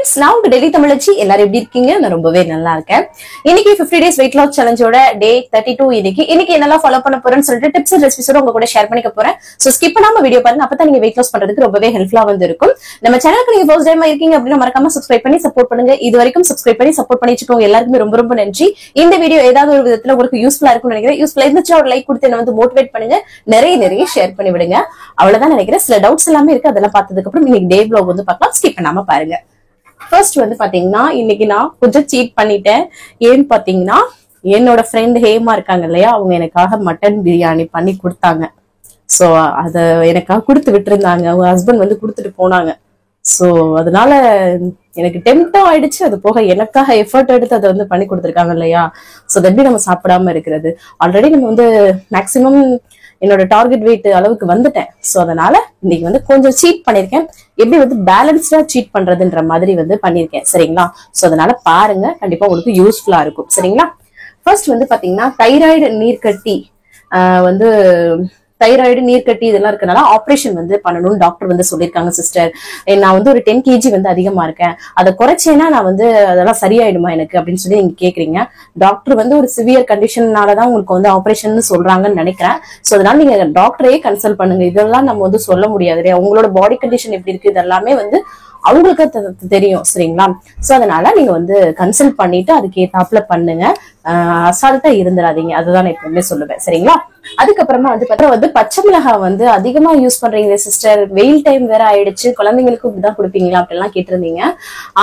Friends, நான் உங்க daily தமிழச்சி. எல்லாரும் எப்படி இருக்கீங்க? நான் ரொம்பவே நல்லா இருக்கேன். இன்னைக்கு 50 days weight loss சேலஞ்சோட டே 32. இன்னைக்கு என்னெல்லாம் ஃபாலோ பண்ண போறேன்னு சொல்லிட்டு டிப்ஸ் அண்ட் ரெசிபிஸோட உங்க கூட ஷேர் பண்ணிக்க போறேன். சோ ஸ்கிப் பண்ணாம வீடியோ பாருங்க. அப்பதான் நீங்க weight loss பண்றதுக்கு ரொம்பவே ஹெல்ப்ஃபுல்லா வந்து இருக்கும். நம்ம சேனலுக்கு நீங்க ஃபர்ஸ்ட் டைம் இருக்கீங்க அப்படின்னா மறக்காம சப்ஸ்கிரைப் பண்ணி சப்போர்ட் பண்ணுங்க. இது வரைக்கும் சப்ஸ்கிரைப் பண்ணி சப்போர்ட் பண்ணி வச்சுக்கோங்க. எல்லாருக்குமே ரொம்ப ரொம்ப நன்றி. இந்த வீடியோ ஏதாவது ஒரு விதத்துல உங்களுக்கு யூஸ்ஃபுல்லா இருக்கும்னு நினைக்கிறேன். யூஸ்ஃபுல்லா இருந்துச்சுன்னா ஒரு லைக் கொடுத்து என்ன வந்து மோட்டிவேட் பண்ணுங்க. நிறைய ஷேர் பண்ணி விடுங்க. அவ்வளவுதான் நினைக்கிறேன். சில டவுட்ஸ் எல்லாமே இருக்கு. அதெல்லாம் பார்த்ததுக்கு அப்புறம் இன்னைக்கு டே vlog வந்து பார்க்கலாம். ஸ்கிப் பண்ணாம பாருங்க. ஃபர்ஸ்ட் வந்து பாத்தீங்கன்னா இன்னைக்கு நான் கொஞ்சம் சீட் பண்ணிட்டேன். ஏன்னு பாத்தீங்கன்னா என்னோட ஃப்ரெண்ட் ஹேமா இருக்காங்க இல்லையா, அவங்க எனக்காக மட்டன் பிரியாணி பண்ணி கொடுத்தாங்க. சோ அத எனக்காக கொடுத்து விட்டுருந்தாங்க. அவங்க ஹஸ்பண்ட் வந்து கொடுத்துட்டு போனாங்க. சோ அதனால எனக்கு டெம்ப்டும் ஆயிடுச்சு. அது போக எனக்காக எஃபர்ட் எடுத்து அதை வந்து பண்ணி கொடுத்துருக்காங்க இல்லையா. சோ எப்படி நம்ம சாப்பிடாம இருக்கிறது? ஆல்ரெடி நம்ம வந்து மேக்சிமம் என்னோட டார்கெட் வெயிட் அளவுக்கு வந்துட்டேன். சோ அதனால இன்னைக்கு வந்து கொஞ்சம் சீட் பண்ணிருக்கேன். எப்படி வந்து பேலன்ஸ்டா சீட் பண்றதுன்ற மாதிரி வந்து பண்ணிருக்கேன். சரிங்களா? சோ அதனால பாருங்க, கண்டிப்பா உங்களுக்கு யூஸ்ஃபுல்லா இருக்கும். சரிங்களா? ஃபர்ஸ்ட் வந்து பாத்தீங்கன்னா தைராய்டு நீர்க்கட்டி வந்து தைராய்டு நீர்க்கட்டி இதெல்லாம் இருக்கனால ஆப்ரேஷன் வந்து பண்ணணும்னு டாக்டர் வந்து சொல்லியிருக்காங்க. சிஸ்டர், நான் வந்து ஒரு 10 kg வந்து அதிகமா இருக்கேன். அதை குறைச்சேன்னா நான் வந்து அதெல்லாம் சரியாயிடுமா எனக்கு அப்படின்னு சொல்லி நீங்க கேக்குறீங்க. டாக்டர் வந்து ஒரு சிவியர் கண்டிஷன்னாலதான் உங்களுக்கு வந்து ஆப்ரேஷன் சொல்றாங்கன்னு நினைக்கிறேன். சோ அதனால நீங்க டாக்டரையே கன்சல்ட் பண்ணுங்க. இதெல்லாம் நம்ம வந்து சொல்ல முடியாது இல்லையா. உங்களோட பாடி கண்டிஷன் எப்படி இருக்கு இதெல்லாமே வந்து அவங்களுக்கு தெரியும். சரிங்களா? சோ அதனால நீங்க வந்து கன்சல்ட் பண்ணிட்டு அதுக்கு ஏத்தாப்புல பண்ணுங்க. அசால்ட்டா இருந்துடாதீங்க. அதுதான் நான் எப்பவுமே சொல்லுவேன். சரிங்களா? அதுக்கப்புறமா வந்து பச்சை மிளகாய் வந்து அதிகமா யூஸ் பண்றீங்க சிஸ்டர், வெயில் டைம் வேற ஆயிடுச்சு, குழந்தைங்களுக்கும் இப்படிதான் கொடுப்பீங்களா அப்படிலாம் கேட்டிருந்தீங்க.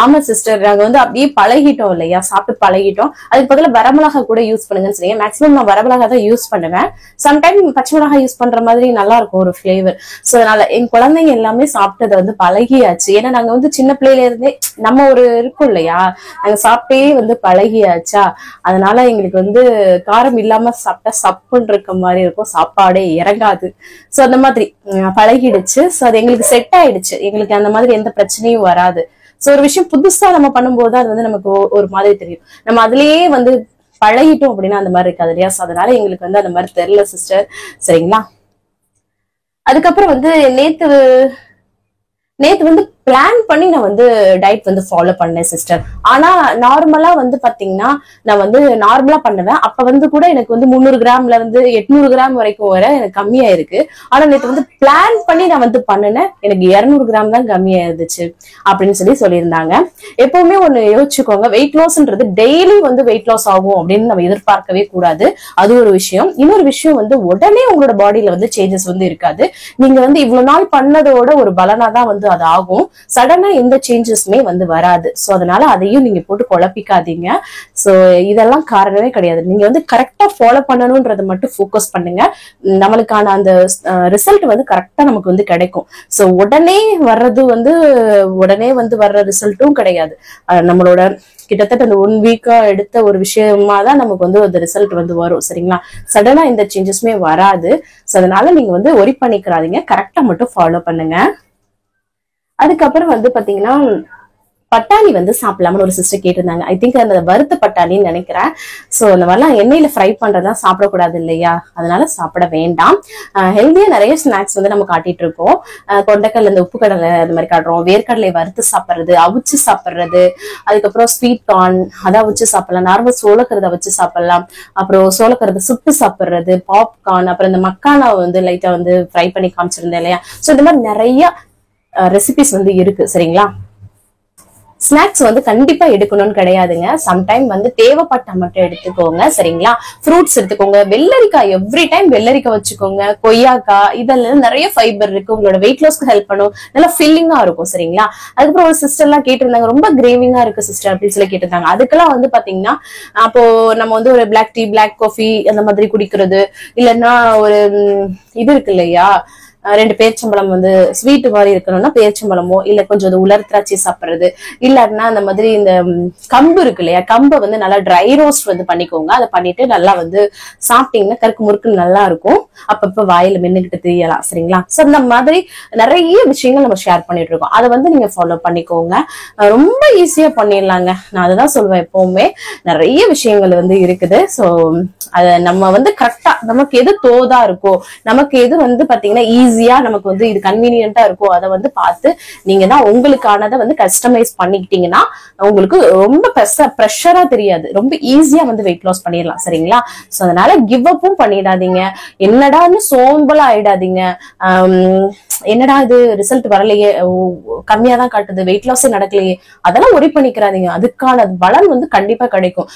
ஆமா சிஸ்டர், நாங்க வந்து அப்படியே பழகிட்டோம் இல்லையா, சாப்பிட்டு பழகிட்டோம். அதுக்கு பதிலா வரமிளகா கூட யூஸ் பண்ணுங்கன்னு சொன்னீங்க. மேக்சிமம் நான் வரமிளகா தான் யூஸ் பண்ணுவேன். சம்டைம் பச்சை மிளகாய் யூஸ் பண்ற மாதிரி நல்லா இருக்கும் ஒரு ஃபிளேவர். சோ அதனால என் குழந்தைங்க எல்லாமே சாப்பிட்டதை வந்து பழகியாச்சு. ஏன்னா நாங்க வந்து சின்ன பிள்ளையில இருந்தே நம்ம ஒரு இருக்கும் இல்லையா, நாங்க சாப்பிட்டே வந்து பழகியாச்சா. அதனால எங்களுக்கு வந்து காரம் இல்லாம சாப்பிட்டா சப்புன்னு இருக்க மாதிரி இருக்கும், சாப்பாடே இறங்காது. சோ அந்த மாதிரி பழகிடுச்சு. சோ அது எங்களுக்கு செட் ஆயிடுச்சு. எங்களுக்கு அந்த மாதிரி எந்த பிரச்சனையும் வராது. சோ ஒரு விஷயம் புதுசா நம்ம பண்ணும்போது அது வந்து நமக்கு ஒரு மாதிரி தெரியும். நம்ம அதுலயே வந்து பழகிட்டோம் அப்படின்னா அந்த மாதிரி இருக்காது இல்லையா. சோ அதனால எங்களுக்கு வந்து அந்த மாதிரி தெரியல சிஸ்டர். சரிங்களா? அதுக்கப்புறம் வந்து நேத்து வந்து பிளான் பண்ணி நான் வந்து டயட் வந்து ஃபாலோ பண்ணேன் சிஸ்டர். ஆனா நார்மலா வந்து பாத்தீங்கன்னா நான் வந்து நார்மலா பண்ணுவேன். அப்ப வந்து கூட எனக்கு வந்து 300 கிராம்ல வந்து 800 கிராம் வரைக்கும் வர எனக்கு கம்மியா இருக்கு. ஆனா நேற்று வந்து பிளான் பண்ணி நான் வந்து பண்ணினேன், எனக்கு 200 கிராம் தான் கம்மியா இருந்துச்சு அப்படின்னு சொல்லியிருந்தாங்க. எப்பவுமே ஒண்ணு யோசிச்சுக்கோங்க, வெயிட் லாஸ்ன்றது டெய்லி வந்து வெயிட் லாஸ் ஆகும் அப்படின்னு நம்ம எதிர்பார்க்கவே கூடாது. அது ஒரு விஷயம். இன்னொரு விஷயம் வந்து உடனே உங்களோட பாடியில வந்து சேஞ்சஸ் வந்து இருக்காது. நீங்க வந்து இவ்வளவு நாள் பண்ணதோட ஒரு பலனா தான் வந்து அது ஆகும். சடனா எந்த சேஞ்சஸுமே வந்து வராது. சோ அதனால அதையும் நீங்க போட்டு குழப்பிக்காதீங்க. சோ இதெல்லாம் காரணமே கிடையாது. நீங்க வந்து கரெக்டா ஃபாலோ பண்ணணும்ன்றத மட்டும் ஃபோக்கஸ் பண்ணுங்க. நம்மளுக்கான அந்த ரிசல்ட் வந்து கரெக்டா நமக்கு வந்து கிடைக்கும். சோ உடனே வந்து வர்ற ரிசல்ட்டும் கிடையாது. நம்மளோட கிட்டத்தட்ட அந்த 1 வீக்கா எடுத்த ஒரு விஷயமா தான் நமக்கு வந்து அந்த ரிசல்ட் வந்து வரும். சரிங்களா? சடனா எந்த சேஞ்சஸுமே வராது. சோ அதனால நீங்க வந்து ஒரி பண்ணிக்கிறாதீங்க, கரெக்டா மட்டும் ஃபாலோ பண்ணுங்க. அதுக்கப்புறம் வந்து பாத்தீங்கன்னா பட்டாணி வந்து சாப்பிடலாம்னு ஒரு சிஸ்டர் கேட்டிருந்தாங்க. ஐ திங்க் அந்த வறுத்த பட்டாணின்னு நினைக்கிறேன். சோ அந்த மாதிரிலாம் எண்ணெயில ஃப்ரை பண்றதுதான் சாப்பிடக்கூடாது இல்லையா, அதனால சாப்பிட வேண்டாம். ஹெல்தியா நிறைய ஸ்நாக்ஸ் வந்து நம்ம காட்டிட்டு இருக்கோம். கொண்டைக்கடலை, இந்த உப்பு கடலை அந்த மாதிரி காட்டுறோம். வேர்க்கடலை வறுத்து சாப்பிடுறது, அவிச்சு சாப்பிடுறது, அதுக்கப்புறம் ஸ்வீட் கார்ன் அதை அவிச்சு சாப்பிடலாம். நார்மல் சோளக்கருதை வச்சு சாப்பிடலாம். அப்புறம் சோளக்கருதை சுட்டு சாப்பிடுறது, பாப்கார்ன், அப்புறம் இந்த மக்கானா வந்து லைட்டா வந்து ஃப்ரை பண்ணி காமிச்சிருந்தேன் இல்லையா. சோ இந்த மாதிரி நிறைய ரெசிபிஸ் வந்து இருக்கு. சரிங்களா? ஸ்நாக்ஸ் வந்து கண்டிப்பா எடுக்கணும்னு கிடையாதுங்க. சம்டைம் வந்து தேவைப்பட்டா மட்டும் எடுத்துக்கோங்க. சரிங்களா? ஃப்ரூட்ஸ் எடுத்துக்கோங்க. வெள்ளரிக்காய் எவ்ரி டைம் வெள்ளரிக்காய் வச்சுக்கோங்க. கொய்யாக்காய், இதெல்லாம் நிறைய ஃபைபர் இருக்கு. உங்களோட வெயிட் லாஸ்க்கு ஹெல்ப் பண்ணும். நல்லா ஃபில்லிங்கா இருக்கும். சரிங்களா? அதுக்கப்புறம் ஒரு சிஸ்டர் எல்லாம் கேட்டிருந்தாங்க, ரொம்ப கிரேவிங்கா இருக்கு சிஸ்டர் அப்படின்னு சொல்லி கேட்டிருந்தாங்க. அதுக்கெல்லாம் வந்து பாத்தீங்கன்னா அப்போ நம்ம வந்து ஒரு பிளாக் டீ, பிளாக் காஃபி அந்த மாதிரி குடிக்கிறது, இல்லைன்னா ஒரு இது இருக்கு இல்லையா, 2 பேரிச்சம்பழம் வந்து ஸ்வீட் மாதிரி இருக்கணும்னா பேரிச்சம்பழமோ, இல்ல கொஞ்சம் உலர் திராட்சை சாப்பிடுறது, இல்லாட்டினா அந்த மாதிரி இந்த கம்பு இருக்கு இல்லையா, கம்பை வந்து நல்லா ட்ரை ரோஸ்ட் வந்து பண்ணிக்கோங்க. அதை பண்ணிட்டு நல்லா வந்து சாப்பிட்டீங்கன்னா கருக்கு முறுக்கு நல்லா இருக்கும். அப்பப்ப வாயில மென்னுகிட்டு தெரியலாம். சரிங்களா? சோ அந்த மாதிரி நிறைய விஷயங்கள் நம்ம ஷேர் பண்ணிட்டு இருக்கோம். அதை வந்து நீங்க ஃபாலோ பண்ணிக்கோங்க. ரொம்ப ஈஸியா பண்ணிடலாங்க. நான் அதுதான் சொல்லுவேன். எப்பவுமே நிறைய விஷயங்கள் வந்து இருக்குது. சோ அத நம்ம வந்து கரெக்டா நமக்கு எது தோதா இருக்கோ, நமக்கு எது வந்து பாத்தீங்கன்னா ஈஸி ஈஸியா நமக்கு வந்து இது கன்வீனியன்ட்டா இருக்கும் அதை வந்து பார்த்து நீங்க தான் உங்களுக்கானதை வந்து கஸ்டமைஸ் பண்ணிக்கிட்டீங்கன்னா உங்களுக்கு ரொம்ப ப்ரெஷரா தெரியாது, ரொம்ப ஈஸியா வந்து வெயிட் லாஸ் பண்ணிடலாம். சரிங்களா? சோ அதனால கிவ் அப்பும் பண்ணிடாதீங்க, என்னடான்னு சோம்பலா ஆயிடாதீங்க. என்னடா இது ரிசல்ட் வரலையே, கம்மியா தான் காட்டுது, வெயிட் லாஸே நடக்கலையே, அதெல்லாம் ஒரி பண்ணிக்கிறாதீங்க. அதுக்கான பலன் வந்து கண்டிப்பா கிடைக்கும்.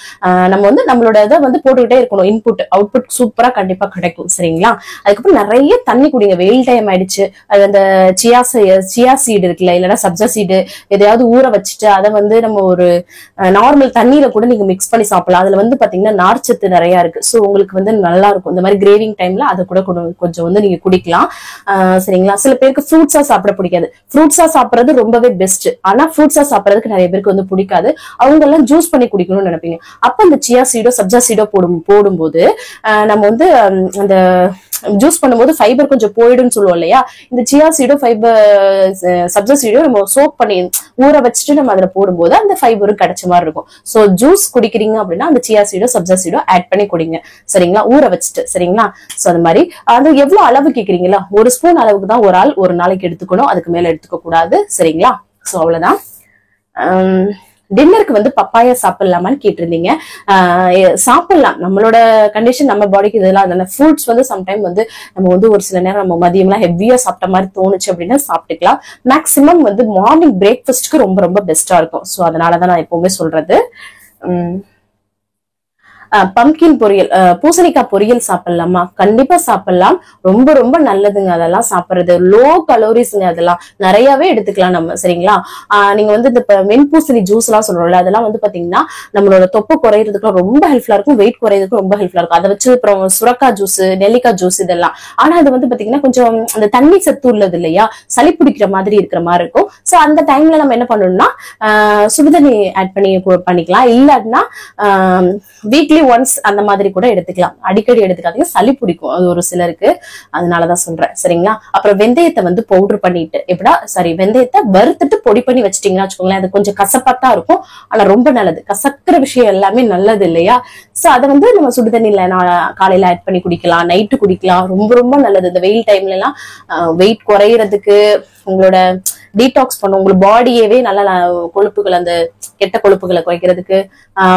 நம்ம வந்து நம்மளோட இதை வந்து போட்டுக்கிட்டே இருக்கணும். இன்புட் அவுட்புட் சூப்பரா கண்டிப்பா கிடைக்கும். சரிங்களா? அதுக்கப்புறம் நிறைய தண்ணி குடிங்க. வெயில் டைம் ஆயிடுச்சு, அது அந்த சியா சீடு இருக்குல்ல, இல்லைன்னா சப்ஜா சீடு எதையாவது ஊற வச்சுட்டு அதை வந்து நம்ம ஒரு நார்மல் தண்ணியில கூட நீங்க மிக்ஸ் பண்ணி சாப்பிடலாம். அதுல வந்து பாத்தீங்கன்னா நார்ச்சத்து நிறைய இருக்கு. சோ உங்களுக்கு வந்து நல்லா இருக்கும். இந்த மாதிரி கிரேவிங் டைம்ல அதை கூட கொஞ்சம் வந்து நீங்க குடிக்கலாம். சரிங்களா? சில பேருக்கு ஃப்ரூட்ஸா சாப்பிட பிடிக்காது. ஃப்ரூட்ஸா சாப்பிடுறது ரொம்பவே பெஸ்ட். ஆனா ஃப்ரூட்ஸா சாப்பிடறதுக்கு நிறைய பேருக்கு வந்து பிடிக்காது. அவங்க எல்லாம் ஜூஸ் பண்ணி குடிக்கணும்னு நினைப்பீங்க. அப்ப அந்த சியா சீடோ சப்ஜா சீடோ போடும்போது நம்ம வந்து அந்த ஜூஸ் பண்ணும்போது ஃபைபர் கொஞ்சம் போயிடும்னு சொல்லுவோம் இல்லையா? இந்த சியா சீடோ சப்ஜா சீடோ நம்ம சோக் பண்ணி ஊற வச்சுட்டு நம்ம அதுல போடும்போது அந்த ஃபைபரும் கிடைச்ச மாதிரி இருக்கும். சோ ஜூஸ் குடிக்கிறீங்க அப்படின்னா அந்த சியா சீடோ சப்ஜா சீடோ ஆட் பண்ணி குடிங்க. சரிங்களா? ஊற வச்சுட்டு. சரிங்களா? சோ அது மாதிரி அது எவ்வளவு அளவு கேக்குறீங்களா? 1 ஸ்பூன் அளவுக்கு தான் ஒரு ஆள் ஒரு நாளைக்கு எடுத்துக்கணும், அதுக்கு மேல எடுத்துக்க கூடாது. சரிங்களா? சோ அவ்வளவுதான். டின்னருக்கு வந்து பப்பாயா சாப்பிடலாமான்னு கேட்டிருந்தீங்க. சாப்பிடலாம், நம்மளோட கண்டிஷன், நம்ம பாடிக்கு இதெல்லாம் அதனால ஃப்ரூட்ஸ் வந்து சம்டைம் வந்து நம்ம வந்து ஒரு சில நேரம் நம்ம மதியம்லாம் ஹெவியா சாப்பிட்ட மாதிரி தோணுச்சு அப்படின்னா சாப்பிட்டுக்கலாம். மேக்சிமம் வந்து மார்னிங் பிரேக்ஃபாஸ்ட்க்கு ரொம்ப ரொம்ப பெஸ்டா இருக்கும். சோ அதனாலதான் நான் எப்பவுமே சொல்றது. பம்கின் பொரியல், பூசணிக்காய் பொரியல் சாப்பிடலாமா? கண்டிப்பா சாப்பிடலாம், ரொம்ப ரொம்ப நல்லதுங்க. அதெல்லாம் சாப்பிடுறது லோ கலோரிஸ்ங்க, அதெல்லாம் நிறையவே எடுத்துக்கலாம் நம்ம. சரிங்களா? நீங்க வந்து இந்த வெண்பூசணி ஜூஸ் எல்லாம் சொல்றோம்ல, அதெல்லாம் வந்து பாத்தீங்கன்னா நம்மளோட தொப்பை குறையிறதுக்கு ரொம்ப ஹெல்ப்ஃபுல்லா இருக்கும், வெயிட் குறையிறதுக்கு ரொம்ப ஹெல்ப்ஃபுல்லா இருக்கும். அதை வச்சு அப்புறம் சுரக்காய் ஜூஸ், நெல்லிக்காய் ஜூஸ் இதெல்லாம். ஆனா அது வந்து பாத்தீங்கன்னா கொஞ்சம் அந்த தண்ணி சத்து உள்ளது இல்லையா, சளி பிடிக்கிற மாதிரி இருக்கிற மாதிரி இருக்கும். சோ அந்த டைம்ல நம்ம என்ன பண்ணணும்னா சுடுதண்ணி ஆட் பண்ணிக்கலாம். இல்லாட்டினா வீக்லி ஒன்ஸ் அந்த மாதிரி கூட எடுத்துக்கலாம். அடிக்கடி எடுத்துக்காதீங்க, சளி பிடிக்கும் அது ஒரு சிலருக்கு, அதனாலதான் சொல்றேன். சரிங்களா? அப்புறம் வெந்தயத்தை வந்து பவுடர் பண்ணிட்டு வெந்தயத்தை வறுத்துட்டு பொடி பண்ணி வச்சிட்டீங்கன்னா வச்சுக்கோங்களேன், அது கொஞ்சம் கசப்பாத்தான் இருக்கும், ஆனா ரொம்ப நல்லது. கசக்கிற விஷயம் எல்லாமே நல்லது இல்லையா? சோ அதை வந்து நம்ம சுடுதண்ணில காலையில ஆட் பண்ணி குடிக்கலாம், நைட்டு குடிக்கலாம், ரொம்ப ரொம்ப நல்லது. இந்த வெயில் டைம்ல எல்லாம் வெயிட் குறையறதுக்கு, உங்களோட டீடாக்ஸ் பண்ணும், உங்களுக்கு பாடியவே நல்ல கொழுப்புகள், அந்த கெட்ட கொழுப்புகளை குறைக்கிறதுக்கு,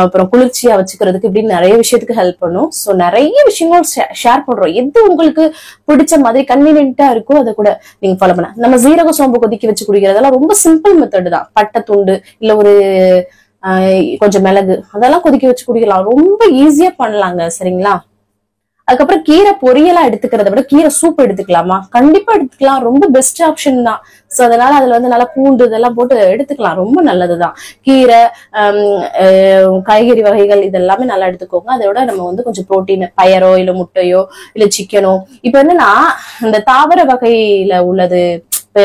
அப்புறம் குளிர்ச்சியா வச்சுக்கிறதுக்கு, இப்படின்னு நிறைய விஷயத்துக்கு ஹெல்ப் பண்ணும். சோ நிறைய விஷயங்கள் ஷேர் பண்றோம். எது உங்களுக்கு பிடிச்ச மாதிரி கன்வீனியன்ட்டா இருக்கோ அதை கூட நீங்க ஃபாலோ பண்ண. நம்ம சீரக சோம்பு கொதிக்க வச்சு குடிக்கிறதெல்லாம் ரொம்ப சிம்பிள் மெத்தட் தான். பட்டை துண்டு இல்ல ஒரு கொஞ்சம் மிளகு அதெல்லாம் கொதிக்க வச்சு குடிக்கலாம், ரொம்ப ஈஸியா பண்ணலாங்க. சரிங்களா? அதுக்கப்புறம் கீரை பொரியலா எடுத்துக்கிறத விட கீரை சூப் எடுத்துக்கலாமா? கண்டிப்பா எடுத்துக்கலாம், ரொம்ப பெஸ்ட் ஆப்ஷன் தான். சோ அதனால அதுல வந்து நல்லா பூண்டு இதெல்லாம் போட்டு எடுத்துக்கலாம், ரொம்ப நல்லதுதான். கீரை, காய்கறி வகைகள் இதெல்லாமே நல்லா எடுத்துக்கோங்க. அதோட நம்ம வந்து கொஞ்சம் புரோட்டீன், பயரோ இல்ல முட்டையோ இல்ல சிக்கனோ. இப்ப என்னன்னா இந்த தாவர வகையில உள்ளது,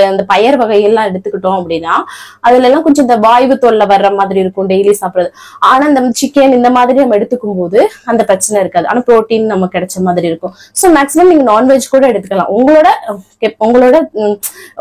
அந்த பயர் வகையெல்லாம் எடுத்துக்கிட்டோம் அப்படின்னா அதுல எல்லாம் கொஞ்சம் இந்த வாய்வு தொல்லை வர்ற மாதிரி இருக்கும் டெய்லி சாப்பிடுறது. ஆனா இந்த சிக்கன் இந்த மாதிரி நம்ம எடுத்துக்கும் போது அந்த பிரச்சனை இருக்காது, ஆனா புரோட்டீன் நமக்கு கிடைச்ச மாதிரி இருக்கும். சோ மேக்சிமம் நீங்க நான்வெஜ் கூட எடுத்துக்கலாம்,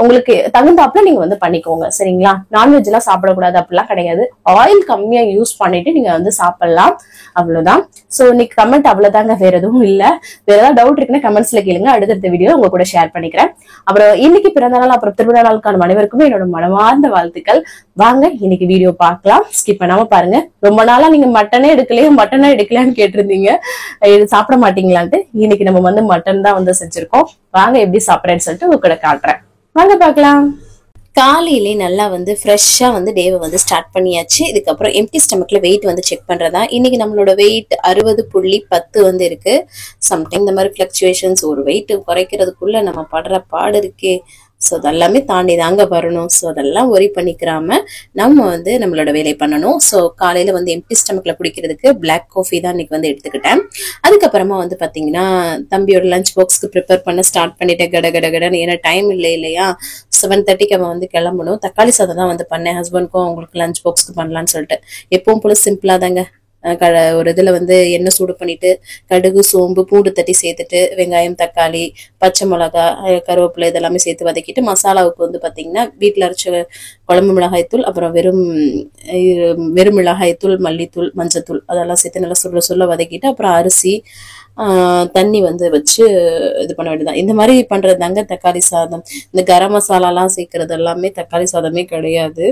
உங்களுக்கு தகுந்தாப்புல நீங்க வந்து பண்ணிக்கோங்க. சரிங்களா? நான்வெஜ் எல்லாம் சாப்பிடக்கூடாது அப்படிலாம் கிடையாது, ஆயில் கம்மியா யூஸ் பண்ணிட்டு நீங்க வந்து சாப்பிடலாம், அவ்வளவுதான். சோ இன்னைக்கு கமெண்ட் அவ்வளவுதாங்க, வேற எதுவும் இல்ல. வேற ஏதாவது டவுட் இருக்குன்னா கமெண்ட்ஸ்ல கேளுங்க, அடுத்த வீடியோ உங்க கூட ஷேர் பண்ணிக்கிறேன். அப்புறம் இன்னைக்கு பிறந்த நாள் அப்புறம் திருவிழா நாளுக்கான அனைவருக்குமே என்னோட மனமார்ந்த வாழ்த்துக்கள். வாங்க இன்னைக்கு வீடியோ பார்க்கலாம், ஸ்கிப் பண்ணாம பாருங்க. ரொம்ப நாளா நீங்க மட்டனே எடுக்கலையான்னு கேட்டிருந்தீங்க, இது சாப்பிட மாட்டீங்களான்ட்டு. இன்னைக்கு நம்ம வந்து மட்டன் தான் வந்து செஞ்சிருக்கோம். வாங்க எப்படி சாப்பிட்றேன்னு சொல்லிட்டு உங்க கூட காட்டுறேன், வாங்க பார்க்கலாம். காலையிலே நல்லா வந்து ஃப்ரெஷ்ஷா வந்து டேவை வந்து ஸ்டார்ட் பண்ணியாச்சு. இதுக்கப்புறம் எம்டி ஸ்டமக்ல வெயிட் வந்து செக் பண்றதா. இன்னைக்கு நம்மளோட வெயிட் 60.10 வந்து இருக்கு. சம்டைம் இந்த மாதிரி பிளக்சுவேஷன்ஸ், ஒரு வெயிட் குறைக்கிறதுக்குள்ள நம்ம படுற பாடு இருக்கே. ஸோ அதெல்லாமே தாண்டி தாங்க வரணும். ஸோ அதெல்லாம் ஒரி பண்ணிக்கிறாம நம்ம வந்து நம்மளோட வேலை பண்ணணும். ஸோ காலையில வந்து எம்டி ஸ்டமக்ல குடிக்கிறதுக்கு பிளாக் காஃபி தான் இன்னைக்கு வந்து எடுத்துக்கிட்டேன். அதுக்கப்புறமா வந்து பாத்தீங்கன்னா தம்பியோட லஞ்ச் பாக்ஸ்க்கு ப்ரிப்பேர் பண்ண ஸ்டார்ட் பண்ணிட்டேன் கடன்னு. ஏன்னா டைம் இல்லையா, 7:30க்கு அவன் வந்து கிளம்பணும். தக்காளி சாதம் தான் வந்து பண்ணேன், ஹஸ்பண்ட்க்கும் அவங்களுக்கு லஞ்ச் பாக்ஸ்க்கு பண்ணலான்னு சொல்லிட்டு. எப்பவும் போல சிம்பிளா தாங்க. ஒரு இதுல வந்து எண்ணெய் சூடு பண்ணிட்டு கடுகு, சோம்பு, பூண்டு தட்டி சேர்த்துட்டு வெங்காயம், தக்காளி, பச்சை மிளகாய், கருவேப்பிலை இதெல்லாமே சேர்த்து வதக்கிட்டு மசாலாவுக்கு வந்து பாத்தீங்கன்னா வீட்டுல அரைச்ச குழம்பு மிளகாய் தூள், அப்புறம் வெறும் மிளகாய் தூள், மல்லித்தூள், மஞ்சத்தூள் அதெல்லாம் சேர்த்து நல்லா சொல்ல வதக்கிட்டு அப்புறம் அரிசி தண்ணி வந்து வச்சு இது பண்ண வேண்டியதான். இந்த மாதிரி பண்றது தாங்க தக்காளி சாதம். இந்த கரம் மசாலாலாம் சேர்க்கறது எல்லாமே தக்காளி சாதமே கிடையாது,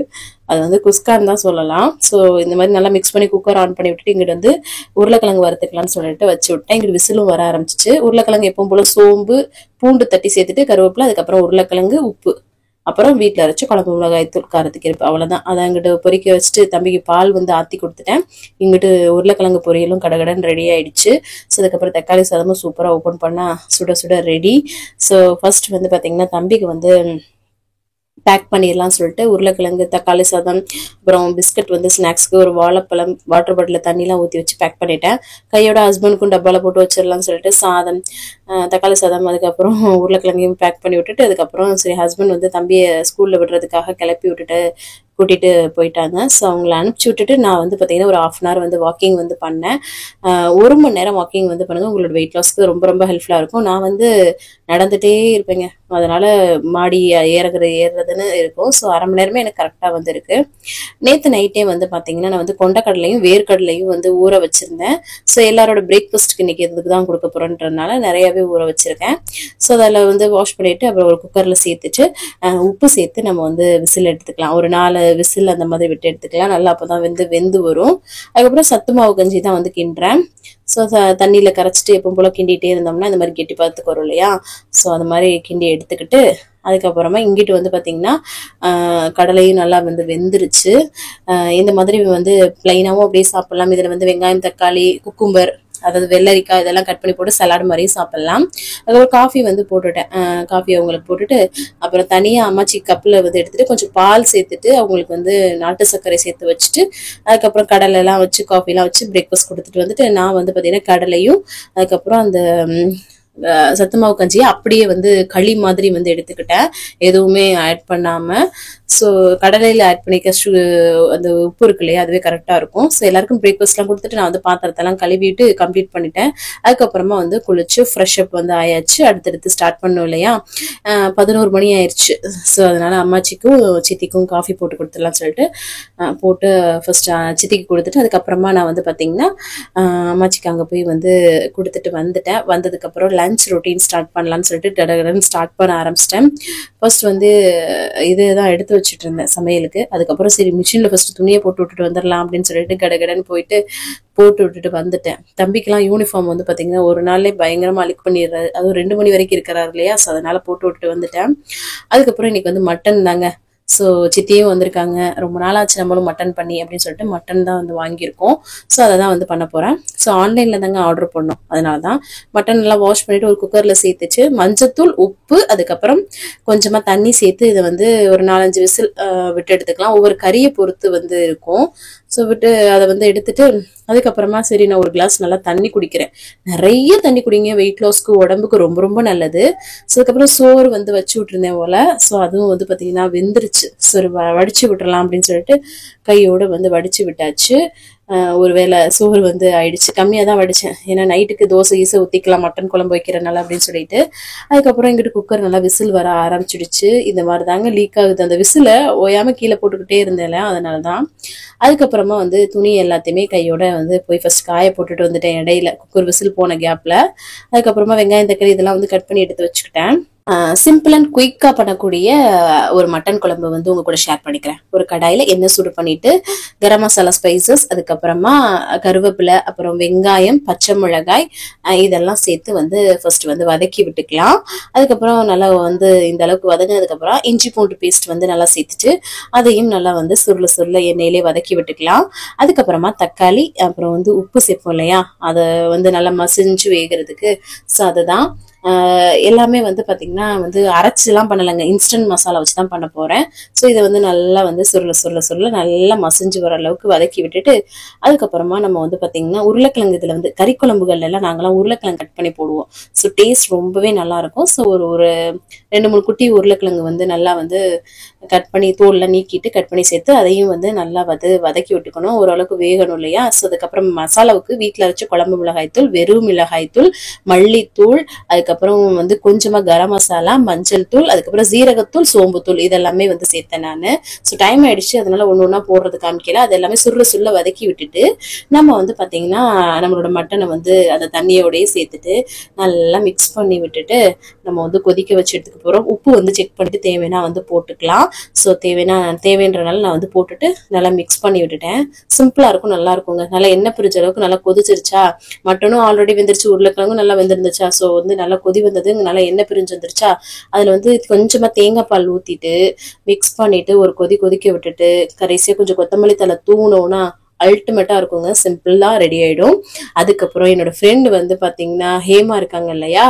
அது வந்து குஸ்கான்னு தான் சொல்லலாம். ஸோ இந்த மாதிரி நல்லா மிக்ஸ் பண்ணி குக்கர் ஆன் பண்ணி விட்டுட்டு இங்கிட்டு வந்து உருளைக்கிழங்கு வறுத்துக்கலாம்னு சொல்லிட்டு வச்சு விட்டேன். இங்கிட்டு விசிலும் வர ஆரம்பிச்சிச்சு. உருளைக்கிழங்கு எப்பவும் போல சோம்பு பூண்டு தட்டி சேர்த்துட்டு கருவேப்பிலை, அதுக்கப்புறம் உருளைக்கிழங்கு, உப்பு, அப்புறம் வீட்டில் அரைச்சி குழம்பு மிளகாய் தூள், காரத்துக்கு இருப்பு, அவ்வளோதான். அதை அங்கிட்டு பொறிக்க வச்சுட்டு தம்பிக்கு பால் வந்து ஆற்றி கொடுத்துட்டேன். இங்கிட்டு உருளைக்கிழங்கு பொரியலும் கடகடன் ரெடி ஆயிடுச்சு. ஸோ அதுக்கப்புறம் தக்காளி சாதமும் சூப்பராக ஓப்பன் பண்ணால் சுட சுட ரெடி. ஸோ ஃபர்ஸ்ட் வந்து பார்த்தீங்கன்னா தம்பிக்கு வந்து பேக் பண்ணிடலாம்னு சொல்லிட்டு உருளைக்கிழங்கு, தக்காளி சாதம், அப்புறம் பிஸ்கட் வந்து ஸ்நாக்ஸ்க்கு ஒரு வாழைப்பழம், வாட்டர் பாட்டில் தண்ணிலாம் ஊற்றி வச்சு பேக் பண்ணிட்டேன். கையோட ஹஸ்பண்டுக்கும் டப்பாவில் போட்டு வச்சிடலாம்னு சொல்லிட்டு சாதம், தக்காளி சாதம், அதுக்கப்புறம் உருளைக்கிழங்கையும் பேக் பண்ணி விட்டுட்டு அதுக்கப்புறம் சரி ஹஸ்பண்ட் வந்து தம்பியை ஸ்கூலில் விடுறதுக்காக கிளப்பி விட்டுட்டு கூட்டிட்டு போயிட்டாங்க. ஸோ அவங்கள அனுப்பிச்சி விட்டுட்டு நான் வந்து பார்த்தீங்கன்னா ஒரு 1/2 hour வந்து வாக்கிங் வந்து பண்ணேன். 1 மணி நேரம் வாக்கிங் வந்து பண்ணுங்க, உங்களோட வெயிட் லாஸ்க்கு ரொம்ப ரொம்ப ஹெல்ப்ஃபுல்லாக இருக்கும். நான் வந்து நடந்துட்டே இருப்பேங்க, அதனால மாடி ஏறுறதுன்னு இருக்கும். ஸோ 1/2 மணி நேரமே எனக்கு கரெக்டாக வந்து இருக்கு. நேற்று நைட்டே வந்து பார்த்தீங்கன்னா நான் வந்து கொண்டக்கடலையும் வேர்க்கடலையும் வந்து ஊற வச்சிருந்தேன். ஸோ எல்லாரோட பிரேக்ஃபாஸ்ட்டுக்கு இன்னைக்கு எதுக்கு தான் கொடுக்க போறேன்றதுனால நிறையாவே ஊற வச்சிருக்கேன். ஸோ அதில் வந்து வாஷ் பண்ணிட்டு அப்புறம் ஒரு குக்கரில் சேர்த்துட்டு உப்பு சேர்த்து நம்ம வந்து விசில் எடுத்துக்கலாம். ஒரு 4 விசில் அந்த மாதிரி விட்டு எடுத்துக்கலாம். நல்லா அப்பதான் வெந்து வரும். அதுக்கப்புறம் சத்து மாவு கஞ்சி தான் வந்து கிண்டுறேன். ஸோ தண்ணியில கரைச்சிட்டு எப்பவும் போல கிண்டிகிட்டே இருந்தோம்னா இந்த மாதிரி கெட்டி பார்த்துக்கு வரும் இல்லையா. ஸோ அது மாதிரி கிண்டி எடுத்துக்கிட்டு அதுக்கப்புறமா இங்கிட்டு வந்து பார்த்தீங்கன்னா கடலையும் நல்லா வந்து வெந்துருச்சு. இந்த மாதிரி வந்து பிளைனாவும் அப்படியே சாப்பிடலாம். இதில் வந்து வெங்காயம், தக்காளி, குக்கும்பர், அதாவது வெள்ளரிக்காய் இதெல்லாம் கட் பண்ணி போட்டு சலாட் மாதிரியும் சாப்பிடலாம். அதுக்கப்புறம் காஃபி வந்து போட்டுட்டேன். காஃபி அவங்களுக்கு போட்டுட்டு அப்புறம் தனியாக அம்மாச்சி கப்பில் வந்து எடுத்துட்டு கொஞ்சம் பால் சேர்த்துட்டு அவங்களுக்கு வந்து நாட்டு சர்க்கரை சேர்த்து வச்சுட்டு அதுக்கப்புறம் கடலை எல்லாம் வச்சு காஃபிலாம் வச்சு பிரேக்ஃபாஸ்ட் கொடுத்துட்டு வந்துட்டு நான் வந்து பார்த்தீங்கன்னா கடலையும் அதுக்கப்புறம் அந்த சத்து மாவு கஞ்சியை அப்படியே வந்து களி மாதிரி வந்து எடுத்துக்கிட்டேன், எதுவுமே ஆட் பண்ணாம. ஸோ கடலையில் ஆட் பண்ணிக்க அந்த உப்பு இருக்கு இல்லையா, அதுவே கரெக்டாக இருக்கும். ஸோ எல்லாருக்கும் பிரேக்ஃபாஸ்ட்லாம் கொடுத்துட்டு நான் வந்து பாத்திரத்தெல்லாம் கழுவிட்டு கம்ப்ளீட் பண்ணிட்டேன். அதுக்கப்புறமா வந்து குளிச்சு ஃப்ரெஷ் அப் வந்து ஆயாச்சு. அடுத்தடுத்து ஸ்டார்ட் பண்ணோம் இல்லையா. 11 மணி ஆயிடுச்சு. ஸோ அதனால அம்மாச்சிக்கும் சித்திக்கும் காஃபி போட்டு கொடுத்துடலாம்னு சொல்லிட்டு போட்டு ஃபர்ஸ்ட் சித்திக்கு கொடுத்துட்டு அதுக்கப்புறமா நான் வந்து பார்த்தீங்கன்னா அம்மாச்சிக்கு அங்கே போய் வந்து கொடுத்துட்டு வந்துட்டேன். வந்ததுக்கப்புறம் லஞ்ச் ரொட்டீன் ஸ்டார்ட் பண்ணலான்னு சொல்லிட்டு கடகடன்னு ஸ்டார்ட் பண்ண ஆரம்பிச்சிட்டேன். ஃபர்ஸ்ட் வந்து இதுதான் எடுத்து வச்சுட்டு இருந்தேன் சமையலுக்கு. அதுக்கப்புறம் சரி மிஷின்ல ஃபர்ஸ்ட் துணியை போட்டு விட்டுட்டு வந்துடலாம் அப்படின்னு சொல்லிட்டு கடகடன்னு போயிட்டு போட்டு விட்டுட்டு வந்துட்டேன். தம்பிக்கெல்லாம் யூனிஃபார்ம் வந்து பாத்தீங்கன்னா ஒரு நாள்லயே பயங்கரமா அழுக்கு பண்ணிடுறாரு, அதுவும் 2 மணி வரைக்கும் இருக்கிறாரு இல்லையா. ஸோ அதனால போட்டு விட்டுட்டு வந்துட்டேன். அதுக்கப்புறம் இன்னைக்கு வந்து மட்டன் தாங்க. ஸோ சித்தியும் வந்திருக்காங்க, ரொம்ப நாள் ஆச்சு நம்மளும் மட்டன் பண்ணி அப்படின்னு சொல்லிட்டு மட்டன் தான் வந்து வாங்கியிருக்கோம். ஸோ அதை தான் வந்து பண்ண போறேன். ஸோ ஆன்லைன்ல தாங்க ஆர்டர் பண்ணோம், அதனால தான் மட்டன் எல்லாம் வாஷ் பண்ணிட்டு ஒரு குக்கர்ல சேர்த்துச்சு மஞ்சத்தூள், உப்பு, அதுக்கப்புறம் கொஞ்சமா தண்ணி சேர்த்து இதை வந்து ஒரு 4-5 விசில் விட்டு எடுத்துக்கலாம். ஒவ்வொரு கறியை பொறுத்து வந்து இருக்கும். ஸோ விட்டு அதை வந்து எடுத்துட்டு அதுக்கப்புறமா சரி நான் ஒரு கிளாஸ் நல்லா தண்ணி குடிக்கிறேன். நிறைய தண்ணி குடிங்க, வெயிட் லாஸ்க்கு உடம்புக்கு ரொம்ப ரொம்ப நல்லது. ஸோ அதுக்கப்புறம் சோறு வந்து வச்சு விட்டுருந்தேன் போல. ஸோ அதுவும் வந்து பார்த்தீங்கன்னா வெந்துருச்சு. சரி வடிச்சு விட்டுறலாம் அப்படின்னு சொல்லிட்டு கையோட வந்து வடிச்சு விட்டாச்சு. ஒருவேளை சோறு வந்து ஆயிடுச்சு, கம்மியாக தான் வடிச்சேன், ஏன்னா நைட்டுக்கு தோசை ஈசை ஊற்றிக்கலாம் மட்டன் குழம்பு வைக்கிறனால அப்படின்னு சொல்லிட்டு. அதுக்கப்புறம் எங்கிட்ட குக்கர் நல்லா விசில் வர ஆரம்பிச்சிடுச்சு. இந்த மாதிரி தாங்க லீக் ஆகுது. அந்த விசிலை ஓயாம கீழே போட்டுக்கிட்டே இருந்தேன், அதனால தான். அதுக்கப்புறமா வந்து துணி எல்லாத்தையுமே கையோட வந்து போய் ஃபர்ஸ்ட் காய போட்டுட்டு வந்துட்டேன் இடையில குக்கர் விசில் போன கேப்ல. அதுக்கப்புறமா வெங்காயம், தக்காளி இதெல்லாம் வந்து கட் பண்ணி எடுத்து வச்சுக்கிட்டேன். சிம்பிள் அண்ட் குயிக்கா பண்ணக்கூடிய ஒரு மட்டன் குழம்பு வந்து உங்க கூட ஷேர் பண்ணிக்கிறேன். ஒரு கடாயில எண்ணெய் சூடு பண்ணிட்டு கரம் மசாலா ஸ்பைசஸ், அதுக்கப்புறமா கருவேப்பிலை, அப்புறம் வெங்காயம், பச்சை மிளகாய் இதெல்லாம் சேர்த்து வந்து ஃபர்ஸ்ட் வந்து வதக்கி விட்டுக்கலாம். அதுக்கப்புறம் நல்லா வந்து இந்த அளவுக்கு வதங்கினதுக்கு அப்புறம் இஞ்சி பூண்டு பேஸ்ட் வந்து நல்லா சேர்த்துட்டு அதையும் நல்லா வந்து சுருள எண்ணெயிலே வதக்கி விட்டுக்கலாம். அதுக்கப்புறமா தக்காளி, அப்புறம் வந்து உப்பு சேர்ப்போம் இல்லையா, அதை வந்து நல்லா மசிஞ்சு வேகிறதுக்கு. ஸோ அதுதான் எல்லாமே வந்து பாத்தீங்கன்னா வந்து அரைச்சுலாம் பண்ணலைங்க, இன்ஸ்டன்ட் மசாலா வச்சுதான் பண்ண போறேன். ஸோ இதை வந்து நல்லா வந்து சுருள நல்லா மசிஞ்சு வர அளவுக்கு வதக்கி விட்டுட்டு அதுக்கப்புறமா நம்ம வந்து பாத்தீங்கன்னா உருளைக்கிழங்கு, இதுல வந்து கறி குழம்புகள்ல எல்லாம் நாங்கெல்லாம் உருளைக்கிழங்கு கட் பண்ணி போடுவோம். ஸோ டேஸ்ட் ரொம்பவே நல்லா இருக்கும். ஸோ ஒரு 2-3 குட்டி உருளைக்கிழங்கு வந்து நல்லா வந்து கட் பண்ணி தோல்லாம் நீக்கிட்டு கட் பண்ணி சேர்த்து அதையும் வந்து நல்லா வதக்கி விட்டுக்கணும், ஓரளவுக்கு வேகணும் இல்லையா. ஸோ அதுக்கப்புறம் மசாலாவுக்கு வீட்டில் அரைச்ச குழம்பு மிளகாய் தூள், வெறும் மிளகாய் தூள், மல்லித்தூள், அதுக்கப்புறம் அதுக்கப்புறம் வந்து கொஞ்சமா கரம் மசாலா, மஞ்சள் தூள், அதுக்கப்புறம் ஜீரகத்தூள், சோம்புத்தூள் இதெல்லாமே வந்து சேர்த்தேன் நானு. ஸோ டைம் ஆயிடுச்சு, அதனால ஒண்ணு போடுறது காமிக்கல. அது எல்லாமே சுருள வதக்கி விட்டுட்டு நம்ம வந்து பாத்தீங்கன்னா நம்மளோட மட்டனை வந்து அந்த தண்ணியோடய சேர்த்துட்டு நல்லா மிக்ஸ் பண்ணி விட்டுட்டு நம்ம வந்து கொதிக்க வச்சு எடுத்துக்க போறோம். உப்பு வந்து செக் பண்ணிட்டு தேவைன்னா வந்து போட்டுக்கலாம். ஸோ தேவைன்றனால நான் வந்து போட்டுட்டு நல்லா மிக்ஸ் பண்ணி விட்டுட்டேன். சிம்பிளா இருக்கும், நல்லா இருக்குங்க. நல்லா எண்ணெய் பிரிஞ்ச அளவுக்கு நல்லா கொதிச்சிருச்சா, மட்டனும் ஆல்ரெடி வெந்துருச்சு, உருளைக்கிழங்கும் நல்லா வெந்திருந்துச்சா. ஸோ வந்து நல்லா கொதி வந்தது, நல்லா எண்ணெய் பிரிஞ்சு வந்துருச்சா. அதுல வந்து கொஞ்சமா தேங்காய் பால் ஊத்திட்டு மிக்ஸ் பண்ணிட்டு ஒரு கொதிக்க விட்டுட்டு கடைசியா கொஞ்சம் கொத்தமல்லி தலை தூணோம்னா அல்டிமேட்டா இருக்குங்க. சிம்பிளா ரெடி ஆயிடும். அதுக்கப்புறம் என்னோட ஃப்ரெண்ட் வந்து பாத்தீங்கன்னா ஹேமா இருக்காங்க இல்லையா,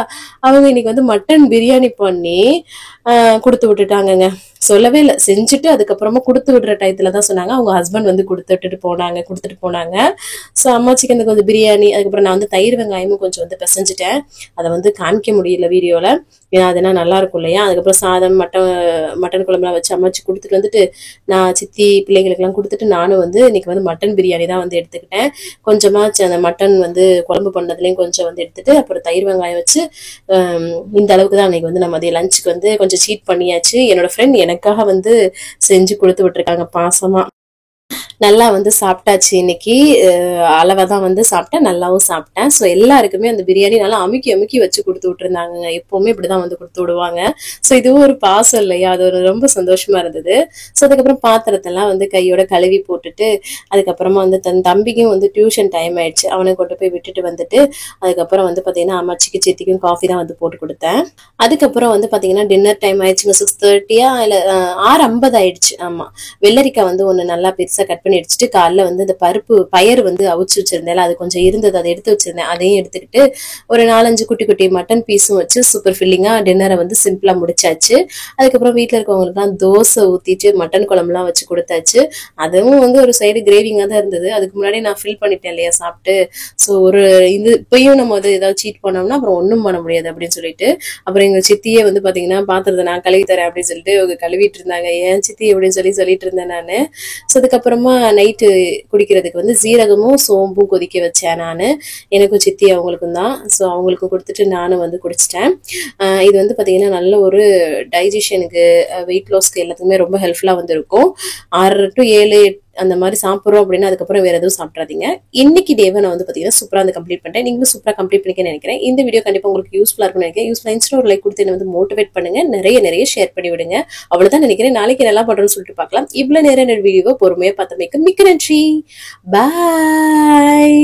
அவங்க இன்னைக்கு வந்து மட்டன் பிரியாணி பண்ணி கொடுத்து விட்டுட்டாங்கங்க. சொல்லவே இல்லை, செஞ்சுட்டு அதுக்கப்புறமா கொடுத்து விடுற டயத்துல தான் சொன்னாங்க. அவங்க ஹஸ்பண்ட் வந்து கொடுத்துட்டு போனாங்க. ஸோ அம்மாச்சிக்கு அந்த கொஞ்சம் பிரியாணி, அதுக்கப்புறம் நான் வந்து தயிர் வெங்காயமும் கொஞ்சம் வந்து பிசைஞ்சிட்டேன். அதை வந்து காமிக்க முடியல வீடியோல, ஏன்னா அதெல்லாம் நல்லா இருக்கும் இல்லையா. அதுக்கப்புறம் சாதம், மட்டன் குழம்புலாம் வச்சு அம்மாச்சி கொடுத்துட்டு வந்துட்டு நான் சித்தி பிள்ளைங்களுக்கெல்லாம் கொடுத்துட்டு நானும் வந்து இன்னைக்கு வந்து மட்டன் பிரியாணி தான் வந்து எடுத்துக்கிட்டேன். கொஞ்சமா அந்த மட்டன் வந்து குழம்பு பண்ணதுலயும் கொஞ்சம் வந்து எடுத்துட்டு அப்புறம் தயிர் வெங்காயம் வச்சு இந்த அளவுக்கு தான் அன்னைக்கு வந்து நம்ம மதிய லஞ்சுக்கு வந்து கொஞ்சம் சீட் பண்ணியாச்சு. என்னோட ஃப்ரெண்ட் எனக்காக வந்து செஞ்சு கொடுத்து விட்டுருக்காங்க பாசமா. நல்லா வந்து சாப்பிட்டாச்சு இன்னைக்கு. அளவா தான் வந்து சாப்பிட்டேன், நல்லாவும் சாப்பிட்டேன். ஸோ எல்லாருக்குமே அந்த பிரியாணி நல்லா அமுக்கி வச்சு கொடுத்து விட்டுருந்தாங்க. எப்பவுமே இப்படிதான் வந்து கொடுத்து விடுவாங்க. ஸோ இதுவும் ஒரு பாசம் இல்லையா, அது ஒரு ரொம்ப சந்தோஷமா இருந்தது. ஸோ அதுக்கப்புறம் பாத்திரத்தெல்லாம் வந்து கையோட கழுவி போட்டுட்டு அதுக்கப்புறமா வந்து தன் தம்பிக்கும் வந்து டியூஷன் டைம் ஆயிடுச்சு, அவனை கொண்டு போய் விட்டுட்டு வந்துட்டு அதுக்கப்புறம் வந்து பாத்தீங்கன்னா அம்மாச்சிக்கு சித்திக்கும் காஃபி தான் வந்து போட்டு கொடுத்தேன். அதுக்கப்புறம் வந்து பாத்தீங்கன்னா டின்னர் டைம் ஆயிடுச்சுங்க. 6:30 இல்ல 6:50 ஆயிடுச்சு. ஆமா, வெள்ளரிக்காய் வந்து ஒண்ணு நல்லா பெருசா கட் பண்ணி அடிச்சுட்டு காலைல வந்து இந்த பயறு வந்து அவிச்சு வச்சிருந்தேன், அது கொஞ்சம் இருந்தது, அதை எடுத்து வச்சிருந்தேன். அதையும் எடுத்துக்கிட்டு ஒரு 4-5 குட்டி மட்டன் பீஸும் வச்சு சூப்பர் ஃபில்லிங்கா டின்னரை வந்து சிம்பிளா முடிச்சாச்சு. அதுக்கப்புறம் வீட்டுல இருக்கவங்களுக்குலாம் தோசை ஊத்திட்டு மட்டன் குழம்புலாம் வச்சு கொடுத்தாச்சு. அதுவும் வந்து ஒரு சைடு கிரேவிங்கா தான் இருந்தது. அதுக்கு முன்னாடி நான் ஃபில் பண்ணிட்டேன் இல்லையா சாப்பிட்டு. ஸோ ஒரு இது இப்பயும் நம்ம வந்து ஏதாவது சீட் பண்ணோம்னா அப்புறம் ஒன்றும் பண்ண முடியாது அப்படின்னு சொல்லிட்டு அப்புறம் எங்க சித்தியே வந்து பாத்தீங்கன்னா பாத்திரத்தை நான் கழுவி தரேன் அப்படின்னு சொல்லிட்டு அவங்க கழுவிட்டு இருந்தாங்க. ஏன் சித்தி அப்படின்னு சொல்லிட்டு இருந்தேன் நானு. ஸோ அதுக்கப்புறமா நைட்டு குடிக்கிறதுக்கு வந்து ஜீரகமும் சோம்பும் கொதிக்க வச்சேன் நானு. எனக்கும் சித்தி அவங்களுக்கும் தான். ஸோ அவங்களுக்கும் கொடுத்துட்டு நானும் வந்து குடிச்சிட்டேன். இது வந்து பாத்தீங்கன்னா நல்ல ஒரு டைஜஷனுக்கு, வெயிட் லாஸ்க்கு எல்லாத்துக்குமே ரொம்ப ஹெல்ப்ஃபுல்லா வந்து இருக்கும். 6 to 7 அந்த மாதிரி சாப்பிட்றோம் அப்படின்னா அதுக்கப்புறம் வேற எதுவும் சாப்பிட்றாதீங்க. இன்னைக்கு டேவை நான் வந்து பாத்தீங்கன்னா சூப்பரா வந்து கம்ப்ளீட் பண்ணிட்டேன். நீங்களும் சூப்பரா கம்ப்ளீட் பண்ணிக்க நினைக்கிறேன். இந்த வீடியோ கண்டிப்பா உங்களுக்கு யூஸ்ஃபுல்லா இருக்கும்னு நினைக்கிறேன். யூஸ்ஃபுல்லா இருந்துச்சுன்னா ஒரு லைக் கொடுத்து என்ன வந்து மோட்டிவேட் பண்ணுங்க, நிறைய ஷேர் பண்ணி விடுங்க. அவ்வளவுதான் நினைக்கிறேன். நாளைக்கு நல்லா பண்றோம்னு சொல்லிட்டு பார்க்கலாம். இவ்வளவு நேரம் வீடியோவை பொறுமையா பார்த்தமைக்கு மிக்க நன்றி. பாய்.